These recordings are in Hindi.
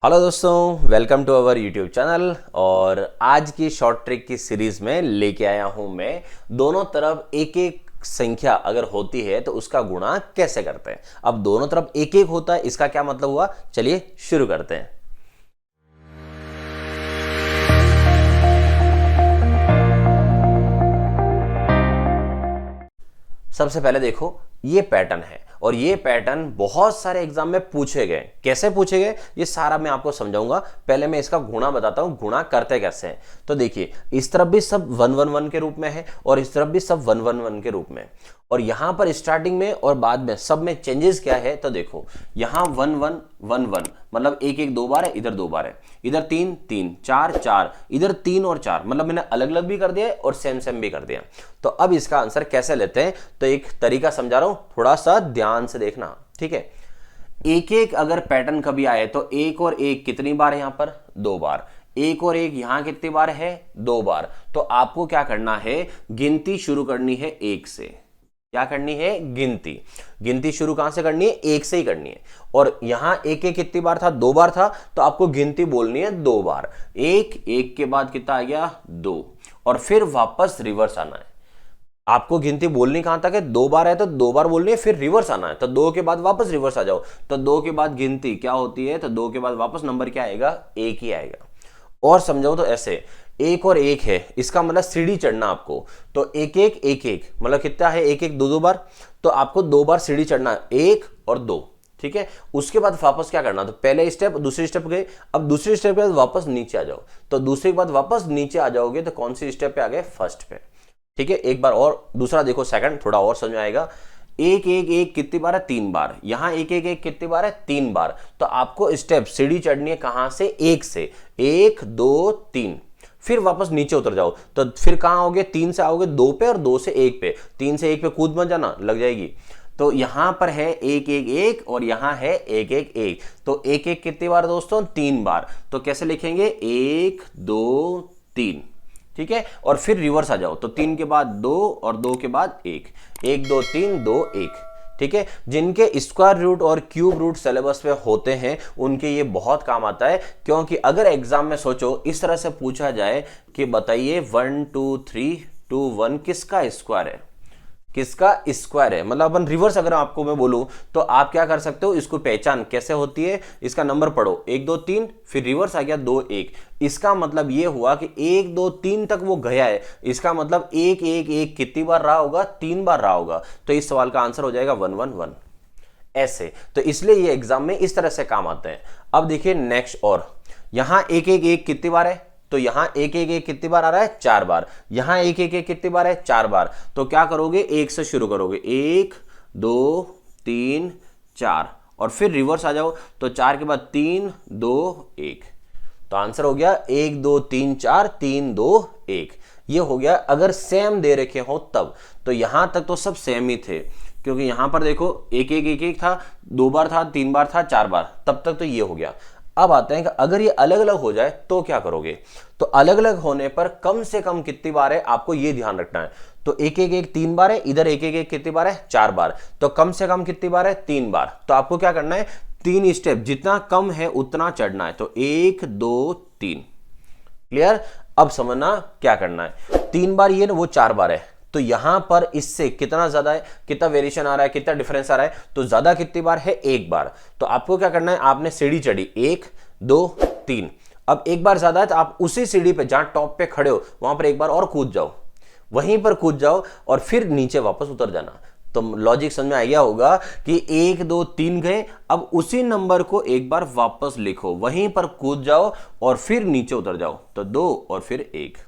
हेलो दोस्तों, welcome to our YouTube channel. और आज की शॉर्ट ट्रिक की सीरीज में लेके आया हूं मैं दोनों तरफ एक एक संख्या अगर होती है तो उसका गुणा कैसे करते हैं। अब दोनों तरफ एक एक होता है, इसका क्या मतलब हुआ, चलिए शुरू करते हैं। सबसे पहले देखो, ये पैटर्न है और ये पैटर्न बहुत सारे एग्जाम में पूछे गए। कैसे पूछे गए ये सारा मैं आपको समझाऊंगा। पहले मैं इसका गुणा बताता हूं, गुणा करते कैसे हैं। तो देखिए, इस तरफ भी सब 1 1 1 के रूप में है और इस तरफ भी सब 1 1 1 के रूप में। और यहां पर स्टार्टिंग में और बाद में सब में चेंजेस क्या है, तो देखो यहां 1 1 1 1 मतलब एक एक दो बार है, इधर दो बार है, इधर 3 3 4 4, इधर 3 और 4, मतलब मैंने अलग अलग भी कर दिया और सेम सेम भी कर दिया। तो अब इसका आंसर कैसे लेते हैं, तो एक तरीका समझा रहा हूं, थोड़ा सा ध्यान से देखना, ठीक है। एक एक अगर पैटर्न कभी आए तो एक और एक कितनी बार है, यहां पर 2 बार, एक और एक यहां कितनी बार है, 2 बार। तो आपको क्या करना है, गिनती शुरू करनी है एक से। क्या करनी है, गिनती। गिनती शुरू कहां से करनी है, एक से ही करनी है। और यहां एक एक कितनी बार था, 2 बार था, तो आपको गिनती बोलनी है 2 बार। एक एक के बाद कितना आ गया, 2, और फिर वापस रिवर्स आना है। आपको गिनती बोलनी कहां तक है, 2 बार है तो 2 बार बोलनी है, फिर रिवर्स आना है। तो 2 के बाद वापस रिवर्स आ जाओ। तो 2 के बाद गिनती क्या होती है, तो 2 के बाद वापस नंबर क्या आएगा, एक ही आएगा। और समझो तो ऐसे, एक और एक है, इसका मतलब सीढ़ी चढ़ना आपको। तो एक एक मतलब कितना है, एक एक दो दो बार, तो आपको 2 बार सीढ़ी चढ़ना है, 1 और 2, ठीक है। उसके बाद वापस क्या करना, तो पहले स्टेप दूसरी स्टेप गए, अब दूसरी स्टेप के बाद वापस नीचे आ जाओ। तो दूसरे के बाद वापस नीचे आ जाओगे तो कौन सी स्टेप पे आ गए, फर्स्ट पे, ठीक है। एक बार और दूसरा देखो, सेकंड थोड़ा और समझ में आएगा। एक एक एक कितनी बार है, 3 बार। यहां एक एक एक कितनी बार है, 3 बार। तो आपको स्टेप सीढ़ी चढ़नी है कहां से, 1 से, 1 2 3, फिर वापस नीचे उतर जाओ। तो फिर कहां आओगे, 3 से आओगे 2 पे और 2 से 1 पे। 3 से 1 पे कूद मत जाना, लग जाएगी। तो यहां पर है 1 1 1 और यहां है 1 1 1। तो 1 1 कितनी बार दोस्तों, 3 बार। तो कैसे लिखेंगे, 1 2 3, ठीक है। और फिर रिवर्स आ जाओ, तो 3 के बाद 2 और 2 के बाद 1, 1 2 3 2 1, ठीक है। जिनके स्क्वायर रूट और क्यूब रूट सिलेबस पे होते हैं उनके ये बहुत काम आता है। क्योंकि अगर एग्जाम में सोचो इस तरह से पूछा जाए कि बताइए 1 2 3 2 1 किसका स्क्वायर है, किसका स्क्वायर है, मतलब अपन रिवर्स अगर आपको मैं बोलूं तो आप क्या कर सकते हो, इसको पहचान कैसे होती है, इसका नंबर पढ़ो, 1 2 3, फिर रिवर्स आ गया 2 1। इसका मतलब ये हुआ कि 1 2 3 तक वो गया है, इसका मतलब 1 1 1 कितनी बार रहा होगा, 3 बार रहा होगा। तो इस सवाल का आंसर हो जाएगा 1 1 1, ऐसे। तो इसलिए ये एग्जाम में इस तरह से काम आते हैं। अब देखिए नेक्स्ट, और यहां 1 1 1 कितनी बार है, तो यहां 1 1 1 कितनी बार आ रहा है, 4 बार। यहां 1 1 1 कितनी बार है, 4 बार। तो क्या करोगे, 1 से शुरू करोगे, 1 2 3 4, और फिर रिवर्स आ जाओ। तो 4 के बाद 3 2 1। तो आंसर हो गया 1 2 3 4 3 2 1। ये हो गया अगर सेम दे रखे हो तब। तो यहां तक तो सब सेम ही थे, क्योंकि यहां पर देखो 1 1 1 1 था, 2 बार था, 3 बार था, 4 बार, तब तक तो ये हो गया। अब आते हैं कि अगर ये अलग अलग हो जाए तो क्या करोगे। तो अलग अलग होने पर कम से कम कितनी बार है, आपको ये ध्यान रखना है। तो 1 1 1 3 बार है, इधर 1 1 1 कितनी बार है, 4 बार। तो कम से कम कितनी बार है, 3 बार। तो आपको क्या करना है, 3 स्टेप, जितना कम है उतना चढ़ना है। तो 1 2 3, क्लियर। अब समझना क्या करना है, 3 बार ये ना, वो 4 बार है। तो यहां पर इससे कितना ज्यादा है, कितना वेरिएशन आ रहा है, कितना डिफरेंस आ रहा है, तो ज्यादा कितनी बार है, 1 बार। तो आपको क्या करना है, आपने सीढ़ी चढ़ी 1 2 3, अब 1 बार ज्यादा है तो आप उसी सीढ़ी पे जहां टॉप पे खड़े हो वहां पर 1 बार और कूद जाओ, वहीं पर कूद जाओ और फिर नीचे वापस उतर जाना। तो लॉजिक समझ में आ गया होगा कि 1 2 3 गए, अब उसी नंबर को 1 बार वापस लिखो, वहीं पर कूद जाओ और फिर नीचे उतर जाओ। तो 2 और फिर 1।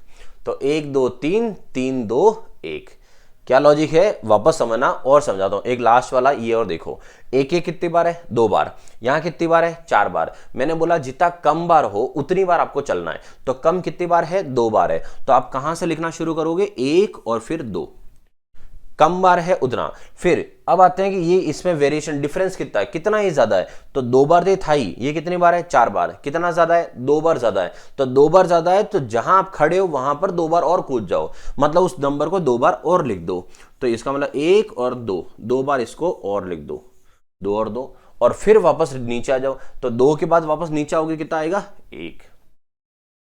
तो 1 2 3 3 2 1। क्या लॉजिक है, वापस समझना और समझाता हूं। एक लास्ट वाला ये और देखो, 1 1 कितनी बार है, 2 बार। यहां कितनी बार है, 4 बार। मैंने बोला जितना कम बार हो उतनी बार आपको चलना है। तो कम कितनी बार है, 2 बार है। तो आप कहां से लिखना शुरू करोगे, 1 और फिर 2, कम बार है उतना। फिर अब आते हैं कि ये इसमें वेरिएशन डिफरेंस कितना है, कितना ही ज्यादा है। तो 2 बार दे था ही, ये कितनी बार है, 4 बार। कितना ज्यादा है, 2 बार ज्यादा है। तो 2 बार ज्यादा है तो जहां आप खड़े हो वहां पर 2 बार और कूद जाओ, मतलब उस नंबर को 2 बार और लिख दो। तो इसका मतलब 1 और 2, 2 बार इसको और लिख दो, 2 और 2। और फिर वापस नीचे आ जाओ, तो 2 के बाद वापस नीचे आओगे कितना आएगा 1।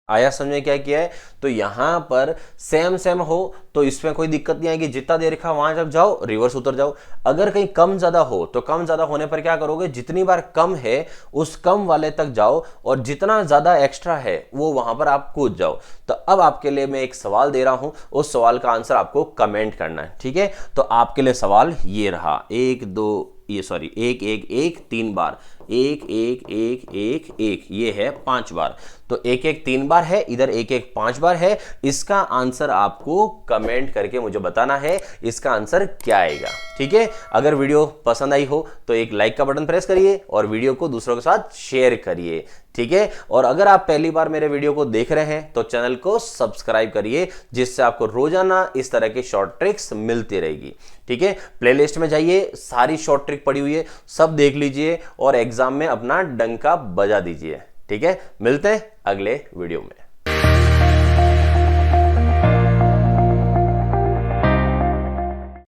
आया समझ में क्या किया है? तो यहां पर सेम सेम हो तो इसमें कोई दिक्कत नहीं आएगी, जितना दे रखा वहां जब जाओ रिवर्स उतर जाओ। अगर कहीं कम ज्यादा हो तो कम ज्यादा होने पर क्या करोगे, जितनी बार कम है उस कम वाले तक जाओ और जितना ज्यादा एक्स्ट्रा है वो वहां पर आप कूद जाओ। तो अब आपके लिए मैं एक सवाल दे रहा हूं, उस सवाल का आंसर आपको कमेंट करना है, ठीक है? तो आपके लिए सवाल ये रहा, 1 2 ये सॉरी 1 1 1 3 बार, 1 1 1 1 1 ये है 5 बार। तो 1 1 3 बार है, इधर 1 1 5 बार है। इसका आंसर आपको कमेंट करके मुझे बताना है इसका आंसर क्या आएगा, ठीक है? अगर वीडियो पसंद आई हो तो एक लाइक का बटन प्रेस करिए और वीडियो को दूसरों के साथ शेयर करिए, ठीक है? और अगर आप पहली बार मेरे वीडियो को देख रहे हैं तो चैनल को सब्सक्राइब करिए, जिससे आपको रोजाना इस तरह की शॉर्ट ट्रिक्स मिलती रहेगी, ठीक है? प्लेलिस्ट में जाइए, सारी शॉर्ट ट्रिक पड़ी हुई है, सब देख लीजिए और एग्जाम में अपना डंका बजा दीजिए, ठीक है? मिलते हैं अगले वीडियो में।